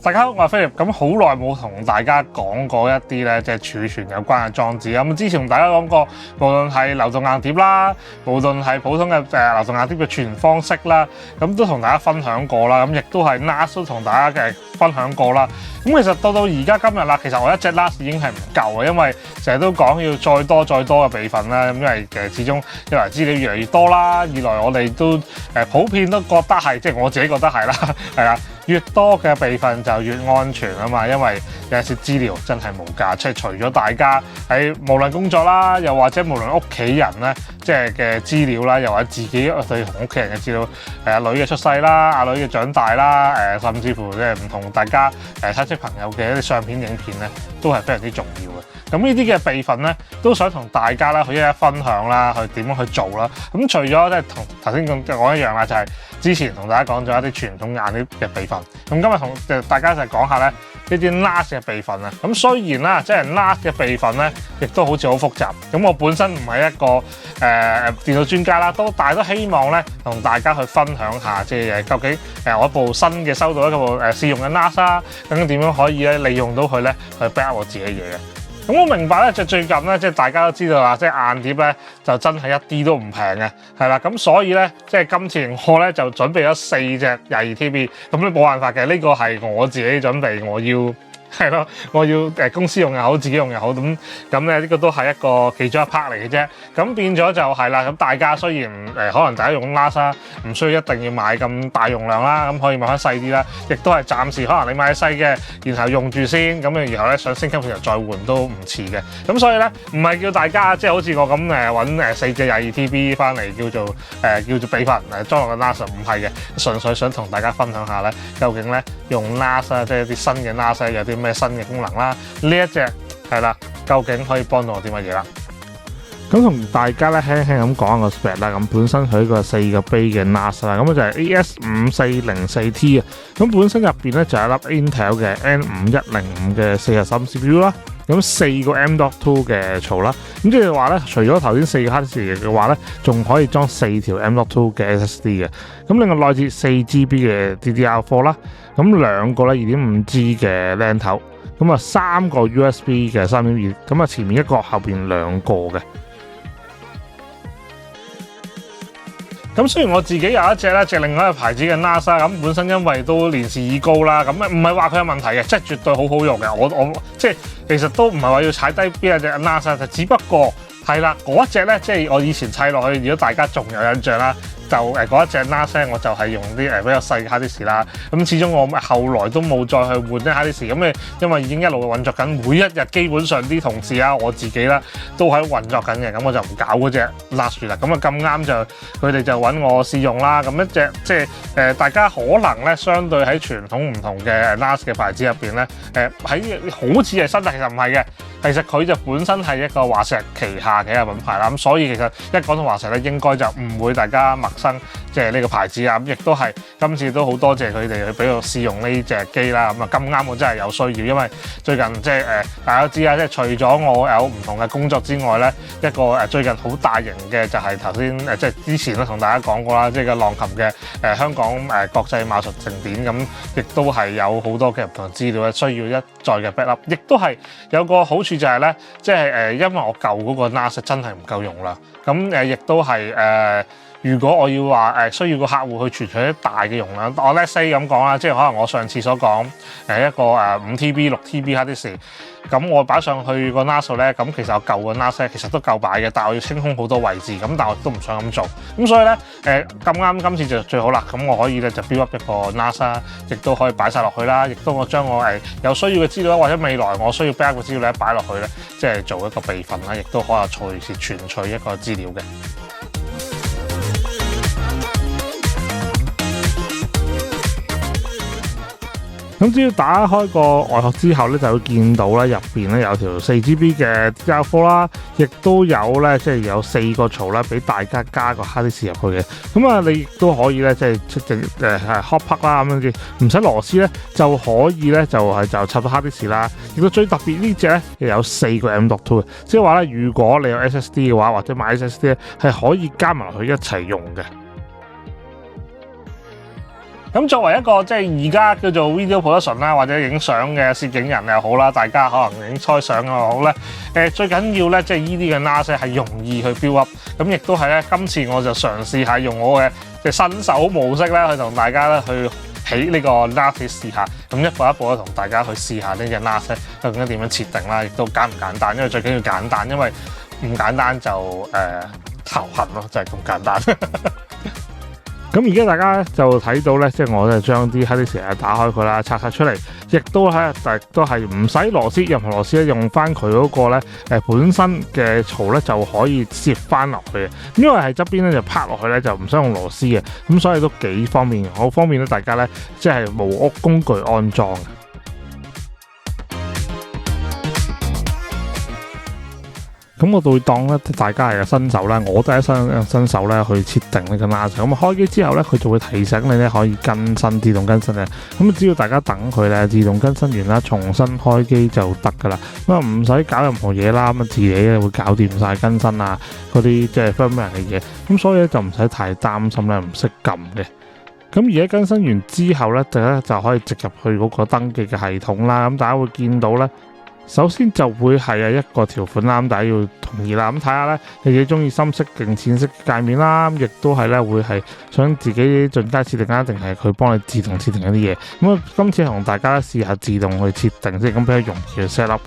大家好，我係菲力。咁好耐冇同大家講過一啲咧，即係儲存有關嘅裝置。咁之前同大家講過，無論係流動硬碟啦，無論係普通嘅流動硬碟嘅儲存方式啦，咁都同大家分享過啦。咁亦都係 NAS 都同大家嘅分享過啦。咁其實到而家今日啦，其實我一隻 NAS 已經係唔夠嘅，因為成日都講要再多嘅備份啦。咁因為其實始終一來資料越嚟越多啦，二來我哋都普遍都覺得係，即係我自己覺得係啦，係啦。越多嘅備份就越安全啊嘛，因為有時資料真係無價，即係除咗大家喺無論工作啦，又或者無論屋企人咧，即係嘅資料啦，又或者自己對同屋企人嘅資料，阿女嘅出世啦，阿女嘅長大啦，甚至乎即係唔同大家親戚朋友嘅一啲相片影片咧，都係非常之重要嘅。咁呢啲嘅備份咧，都想同大家啦去一分享啦，去點樣去做啦。咁除咗即係同頭先講一樣啦，就係之前同大家講咗一啲傳統硬碟嘅備份。咁今日同大家就講下咧呢啲 NAS 嘅備份啊。咁雖然啦，即係 NAS 嘅備份咧，亦都好似好複雜。咁我本身唔係一個電腦專家啦，但係都希望咧同大家去分享下，即係究竟我一部新嘅收到一部試用嘅 NAS 啦，究竟點樣可以咧利用到佢咧去 backup 我自己嘅嘢嘅。咁我明白咧，就最近咧，即係大家都知道啦，即係硬碟咧就真係一啲都唔平嘅，係啦。咁所以咧，即係今次我咧就準備咗4隻22 TB，咁都冇辦法嘅。呢個係我自己準備，我要係咯，我要公司用又好，自己用又好，咁咧呢個都係一個其中一 part 嚟嘅啫。咁變咗就係啦。咁大家雖然可能大家用 NAS 啦，唔需要一定要買咁大容量啦，咁可以買翻細啲啦。亦都係暫時可能你買細嘅，然後用住先，咁然後咧想升級嘅時候再換都唔遲嘅。咁所以咧唔係叫大家即係好似我咁揾4隻22 TB 翻嚟叫做備份裝落個 NAS， 唔係嘅，純粹想同大家分享下咧，究竟咧用 NAS 啊，即係啲新嘅 NAS 有啲咩新嘅功能啦？呢一隻係啦，究竟可以幫到我啲乜嘢啦？咁同大家咧輕輕咁講一個 spec 啦。咁本身佢個4個 bay 嘅 NAS 啦，咁就係 AS5404T 啊。咁本身入邊咧就係一粒 Intel 嘅 N5105嘅4核心 CPU 啦。咁4個 M.2 嘅槽啦。咁即係話咧，除咗頭先4個 hard disk 嘅話咧，仲可以裝4條 M.2 嘅 SSD 嘅。咁另外內置4GB 嘅 DDR4 啦。咁2個咧 2.5G 嘅 LAN 頭。咁啊3個 USB 嘅 3.2，咁啊前面1個，後邊2個嘅。咁雖然我自己有一隻咧，另外一個牌子嘅 NAS 咁本身因為都年事已高啦，咁唔係話佢有問題嘅，即係絕對好好用嘅。我即係其實都唔係話要踩低邊一隻 NAS，就只不過係啦，嗰一隻咧，即係我以前砌落去，如果大家仲有印象啦。就嗰一隻 NAS 我就係用啲比較細嘅 hard disk 啦。咁始終我後來都冇再去換啲 hard disk，咁因為已經一路運作緊，每一日基本上啲同事啊，我自己啦都喺運作緊嘅，咁我就唔搞嗰隻 NAS 啦。咁啊咁啱就佢哋就揾我試用啦。咁一隻即係大家可能咧相對喺傳統唔同嘅 NAS 嘅牌子入邊咧，喺好似係新，但其實唔係嘅。其實佢就本身係一個華碩旗下嘅一個品牌啦。咁所以其實一講到華碩咧，應該就唔會大家陌生，即係呢個牌子啊。咁亦都係今次都好多謝佢哋去俾我試用呢隻機啦。咁啊咁啱我真係有需要，因為最近即係大家都知啦，即係除咗我有唔同嘅工作之外咧，一個最近好大型嘅就係頭先即係之前都同大家講過啦，即係個浪琴嘅香港國際馬術盛典，咁亦都係有好多嘅唔同資料咧，需要一再嘅 backup， 亦都係有個好處就係咧，即係因為我舊嗰個 NAS 真係唔夠用啦，咁亦都係如果我要話需要個客戶去存取一大嘅容量，我 let's say 咁講啦，即係可能我上次所講一個5TB 6TB hard disk，咁我擺上去個 NAS 咧，咁其實我舊個 NAS 其實都夠擺嘅，但係我要清空好多位置，咁但係我都唔想咁做，咁所以咧咁啱今次就最好啦，咁我可以咧就 build up 一個 NAS 啦，亦都可以擺晒落去啦，亦都我將我有需要嘅資料或者未來我需要 backup 嘅資料咧擺落去咧，即係做一個備份啦，亦都可以隨時存取一個資料嘅。咁只要打開個外殼之後咧，就會見到咧入邊咧有條4GB 嘅 DDR4 啦，亦都有咧即係有4個槽啦，俾大家加個 hard disk 入去嘅。咁啊，你亦都可以咧即係出隻hot plug 啦咁樣嘅，唔使螺絲咧就可以咧就插到 hard disk 啦。亦都最特別呢隻咧有4個 M.2 嘅，即係話咧如果你有 SSD 嘅話，或者買 SSD 咧係可以加埋落去一齊用嘅。咁作為一個即係而家叫做 video production 啦，或者影相嘅攝影人又好啦，大家可能影開相又好咧，最緊要咧即係呢啲嘅 NAS 係容易去 build up，咁亦都係咧今次我就嘗試下用我嘅即係新手模式咧去同大家咧去起呢個 NAS 試下，咁一步一步咧同大家去試下呢隻 NAS 究竟點樣設定啦，亦都簡唔簡單，因為最緊要簡單，因為唔簡單就頭痕咯，就係咁簡單。咁而家大家就睇到咧，即係我就將啲 hard disk 打開佢啦，拆晒出嚟，亦都係唔使螺絲，任何螺絲咧用翻佢嗰個咧本身嘅槽咧就可以攝翻落去嘅。因為係側邊咧就拍落去咧就唔使用螺絲嘅，咁所以都幾方便，好方便咧大家咧即係無屋工具安裝嘅。咁我會當咧大家係個新手啦，我都係新手咧去設定呢個 NAS。咁開機之後咧，佢就會提醒你咧可以更新自動更新嘅。咁只要大家等佢咧自動更新完啦，重新開機就得噶啦。咁啊唔使搞任何嘢啦，咁啊自己咧會搞掂晒更新啊嗰啲即係 firmware 嘅嘢。咁所以咧就唔使太擔心咧唔識撳嘅。咁而家更新完之後咧，大家就可以直入去嗰個登記嘅系統啦。咁大家會見到咧。首先就會係一個條款啦，咁大家要同意啦。咁睇下咧，你自己中意深色定淺色嘅界面啦，亦都係咧會係想自己進階設定啊，定係佢幫你自動設定一啲嘢。咁啊，今次同大家試下自動去設定先，咁比較容易去 set up。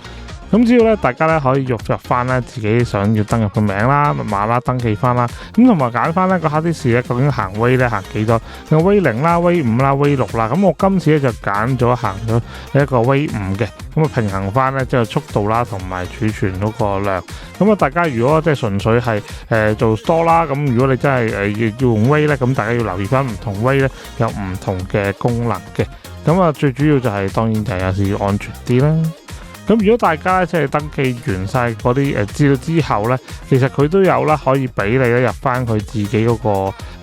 咁只要咧，大家咧可以入翻咧自己想要登入嘅名啦、密碼啦，登記翻啦。咁同埋揀翻咧個 hard disk咧，究竟行 WAV 咧行幾多？有 WAV 0啦、WAV 5啦、WAV 6啦。咁我今次咧就揀咗行咗一個 WAV 5嘅，咁啊平衡翻咧即係速度啦，同埋儲存嗰個量。咁啊，大家如果即係純粹係做 store 啦，咁如果你真係要用 WAV 咧，咁大家要留意翻唔同 WAV 咧有唔同嘅功能嘅。咁啊，最主要就係當然就係有時要安全啲啦。咁如果大家即係登記完晒嗰啲資料之後咧，其實佢都有啦，可以俾你咧入翻佢自己嗰個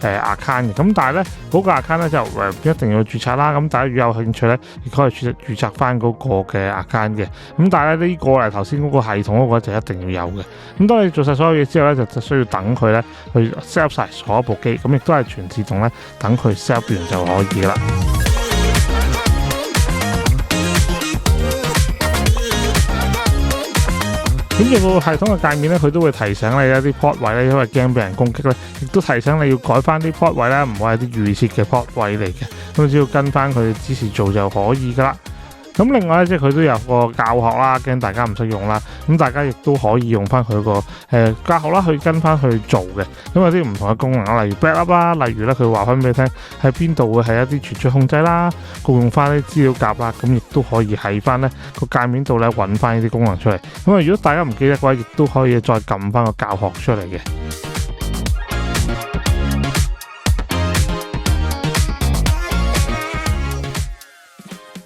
account 嘅。咁但係咧嗰個 account 咧就一定要註冊啦。咁大家如果有興趣咧，亦可以註冊翻嗰個嘅 account 嘅。咁但係咧呢個嚟頭先嗰個系統嗰個就一定要有嘅。咁當你做晒所有嘢之後咧，就需要等佢咧去 set up 晒所有部機，咁亦都係全自動咧等佢 set up 完就可以啦。咁呢個系統嘅界面咧，佢都會提醒你一啲 port 位咧，因為驚俾人攻擊咧，亦都提醒你要改翻啲 port 位咧，唔會係啲預設嘅 port 位嚟嘅，咁只要跟翻佢指示做就可以噶啦。咁另外咧，即係佢都有個教學啦，驚大家唔識用啦，咁大家亦都可以用翻佢個教學啦，去跟翻去做嘅。咁有啲唔同嘅功能啦，例如 backup 啦，例如咧佢話翻俾你聽喺邊度會係一啲存儲控制啦，共用翻啲資料夾啦，咁亦都可以喺翻咧個界面度咧揾翻呢啲功能出嚟。咁啊，如果大家唔記得嘅話，亦都可以再撳翻個教學出嚟嘅。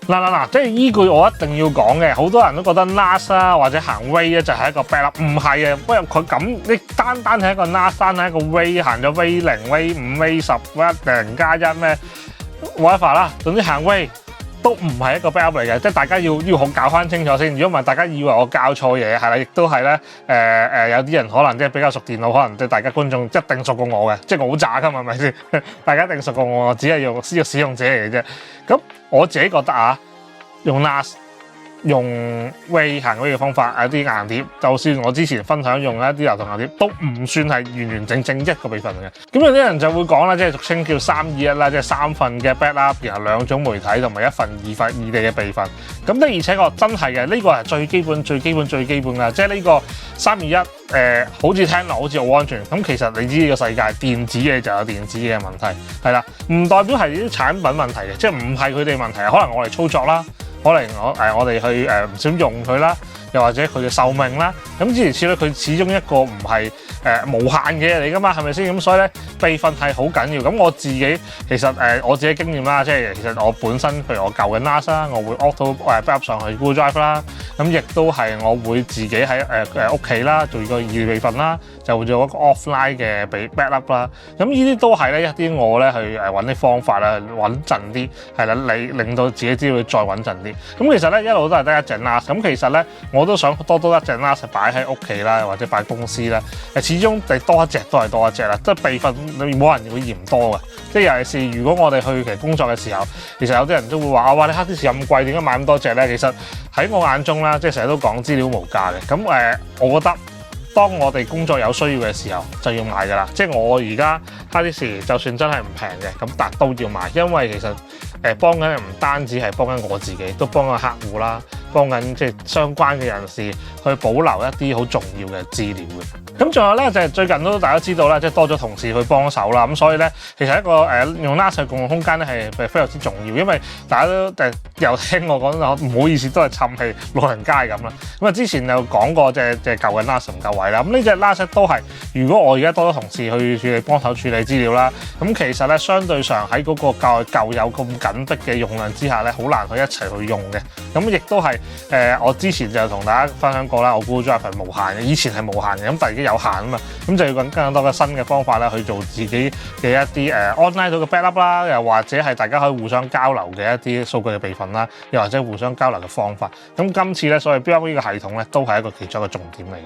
嗱，即係依句我一定要講嘅，好多人都覺得 NAS 啦或者行 WAV 咧就係一個 backup， 唔係啊，不過佢咁你單係一個 NAS， 單係一個 WAV 行咗 WAV 0、WAV 5、WAV 10、WAV 0+1咩 whatever 啦，總之行 WAV 都唔係一個 backup 嚟嘅，即係大家要好搞翻清楚先。如果唔係，大家以為我教錯嘢係啦，亦都係咧有啲人可能即係比較熟電腦，可能即係大家觀眾一定熟過我嘅，即係我好渣㗎嘛，係咪先？大家一定熟過我，只係用使用者嚟嘅啫。咁我自己覺得啊，用 NAS 用 WAV 行 WAV 嘅方法，有啲硬碟，就算我之前分享用一啲流動硬碟，都唔算係完整一個備份嘅。咁有啲人就會講啦，即係俗稱叫321啦，即係3份嘅 backup，然後2種媒體同埋1份異地嘅備份。咁的而且確真係嘅，呢個係最基本㗎。即係呢個321好似聽落好似好安全，咁其實你知呢個世界電子嘢就有電子嘢嘅問題，係啦，唔代表係啲產品問題嘅，即係唔係佢哋問題，可能我哋操作啦。可能我哋去唔小心用佢啦，又或者佢嘅壽命啦，咁諸如此類，佢始終一個唔係無限嘅嘢嚟㗎嘛，係咪先？咁所以咧備份係好緊要。咁我自己其實我自己經驗啦，即係其實我本身譬如我舊嘅 NAS 啦，我會 auto backup 上去 Google Drive 啦，咁亦都係我會自己喺屋企啦做個異地備份啦，就會做一個 offline 嘅backup 啦。咁呢啲都係咧一啲我咧去揾啲方法啦，穩陣啲係啦，令到自己資料再穩陣啲。咁其實咧一路都係得一隻 NAS，咁其實咧我都想多一隻 NAS 擺喺屋企啦，或者擺公司啦。始始終你多一隻都係多一隻啦，即係備份你冇人會嫌多嘅。即係尤其是如果我哋去其實工作嘅時候，其實有啲人都會話啊，哇！你 hard disk 咁貴，點解買咁多隻咧？其實喺我眼中啦，即係成日都講資料無價嘅。咁我覺得當我哋工作有需要嘅時候就要買㗎啦。即係我而家 hard disk 就算真係唔平嘅，咁但都要買，因為其實幫緊唔單止係幫緊我自己，都幫緊客戶啦，幫緊即係相關嘅人士去保留一啲好重要嘅資料嘅。咁仲有咧就係最近都大家知道啦，即係多咗同事去幫手啦，咁所以咧其實一個用 NAS 嘅共用空間咧係非常之重要，因為大家都又聽我講唔好意思，都係氹氣老人家咁啦。咁啊之前就講過隻舊嘅 NAS 唔夠位啦，咁呢隻 NAS 都係如果我而家多咗同事去處理幫手處理資料啦，咁其實咧相對上喺嗰個舊有咁緊迫嘅用量之下咧，好難去一齊去用嘅。咁亦都係我之前就同大家分享過啦，我 Google Drive 係無限嘅，以前係無限嘅，咁但係已經有限啊嘛，咁就要揾更多嘅新嘅方法咧去做自己嘅一啲online 到嘅 backup 啦，又或者係大家可以互相交流嘅一啲數據嘅備份啦，又或者互相交流嘅方法。咁今次咧，所謂 backup 呢個系統咧，都係一個其中一個重點嚟嘅。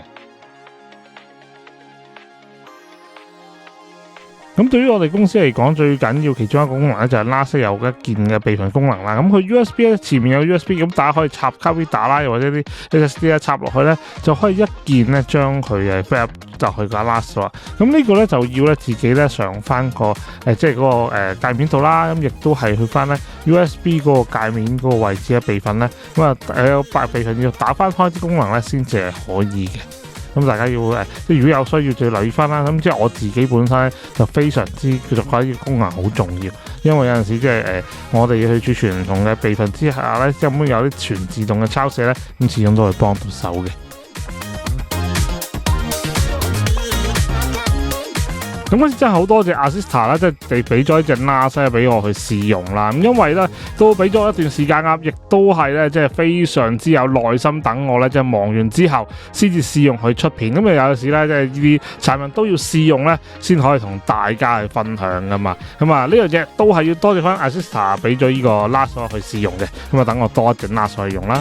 咁對於我哋公司嚟講，最緊要其中一個功能咧就係 NAS 有一件嘅備份功能啦。咁佢 USB 咧前面有 USB，咁大家可以插卡 reader 啦，又或者啲 SSD 咧插落去咧，就可以一鍵咧將佢backup 就去個 NAS 啦。咁呢個咧就要咧自己咧上翻個即係嗰個界面度啦。咁亦都係去翻咧 USB 嗰個界面嗰個位置嘅備份咧。咁啊備份要打翻開啲功能咧先至係可以嘅。咁大家要即係如果有需要就要留意翻啦。咁即係我自己本身咧就非常之叫做覺得呢個功能好重要，因為有陣時即係我哋要去儲存唔同嘅備份之下咧，根本有啲全自動嘅抄寫咧，咁始終都會幫到手嘅。咁嗰次真係好多謝 Arsista 啦，即係你俾咗一隻 NAS 俾我去試用啦。咁因為咧都俾咗一段時間啱，亦都係咧即係非常之有耐心等我咧，即係忙完之後先至試用去出片。咁有時咧即係呢啲產品都要試用咧，先可以同大家去分享噶嘛。咁啊呢樣嘢都係要多謝翻 Arsista 俾咗呢個 NAS 我去試用嘅。咁啊等我多一隻 NAS 去用啦。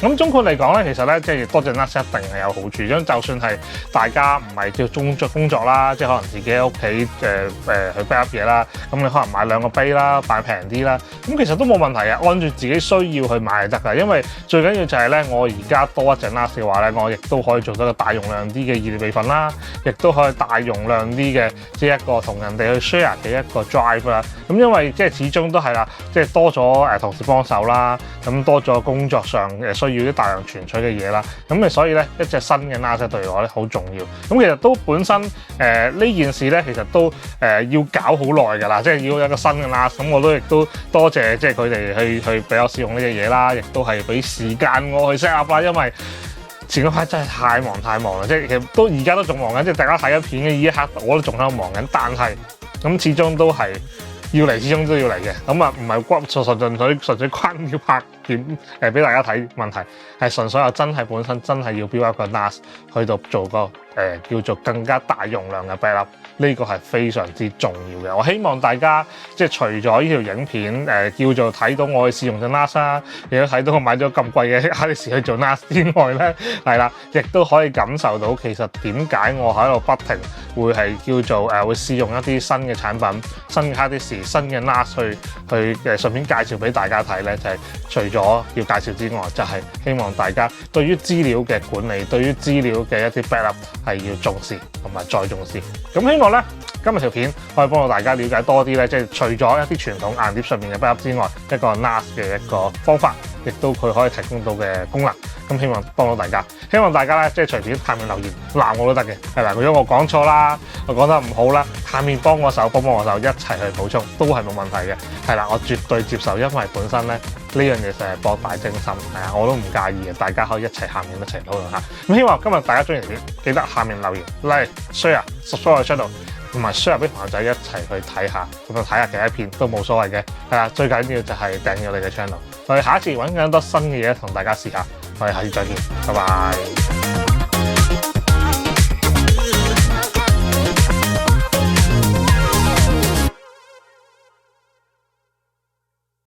咁總括嚟講咧，其實咧即係多隻 NAS 一定係有好處，因為就算係大家唔係叫工作啦，即係可能自己喺屋企去 backup 嘢啦，咁你可能買2個杯啦，買平啲啦，咁其實都冇問題嘅，按住自己需要去買就得㗎。因為最緊要就係咧，我而家多一隻 NAS 嘅話咧，我亦都可以做到個大容量啲嘅熱備份啦，亦都可以大容量啲嘅即係一個同人哋去 share 嘅一個 drive 啦。咁因為即係始終都係啦，即係多咗同事幫手啦，咁多咗工作上需要啲大量存取嘅嘢啦，咁所以咧一隻新嘅 NAS 對我咧好重要。咁其實都本身呢件事咧，其實都要搞好耐㗎啦，即係要有一個新嘅 NAS。咁我都亦都多謝即係佢哋去俾我試用呢隻嘢啦，亦都係俾時間我去 set up 啦，因為前嗰排真係太忙啦，即係其實都而家都仲忙緊，即係大家睇緊片嘅呢一刻，我都仲喺度忙緊，但係咁始終都係。要嚟始終都要嚟嘅，咁啊唔係純粹關要拍片俾大家睇問題，係純粹我真係本身真係要標一個 NAS 去到做個叫做更加大容量嘅 backup， 呢個係非常之重要嘅。我希望大家即係除咗呢條影片叫做睇到我去試用隻 NAS 啦，亦都睇到我買咗咁貴嘅 hard disk 去做 NAS 之外咧，係啦，亦都可以感受到其實點解我喺度不停會係叫做會試用一啲新嘅產品、新嘅 hard disk、新嘅 NAS 去順便介紹俾大家睇咧，就係除咗要介紹之外，就係希望大家對於資料嘅管理、對於資料嘅一啲 backup 係要重視同埋再重視。咁希望咧今日條片可以幫到大家了解多啲咧，即係除咗一啲傳統硬碟上面嘅 backup 之外，一個 NAS 嘅一個方法，亦都佢可以提供到嘅功能。咁希望幫到大家，希望大家咧即係隨便下面留言鬧我都得嘅，係啦。如果我講錯啦，我講得唔好啦，下面幫我手一齊去補充都係冇問題嘅，係啦，我絕對接受，因為本身咧呢樣嘢就係博大精深，係啊，我都唔介意嘅，大家可以下面一齊討論下。咁希望今日大家中意條片，記得下面留言 like、share、subscribe 我 channel， 同埋 share 俾朋友仔一齊去睇下，咁啊睇下其他片都冇所謂嘅，係啦，最緊要就係訂閱我哋嘅 channel，我哋下一次揾更多新嘅嘢同大家試下。我哋下次再見，拜拜。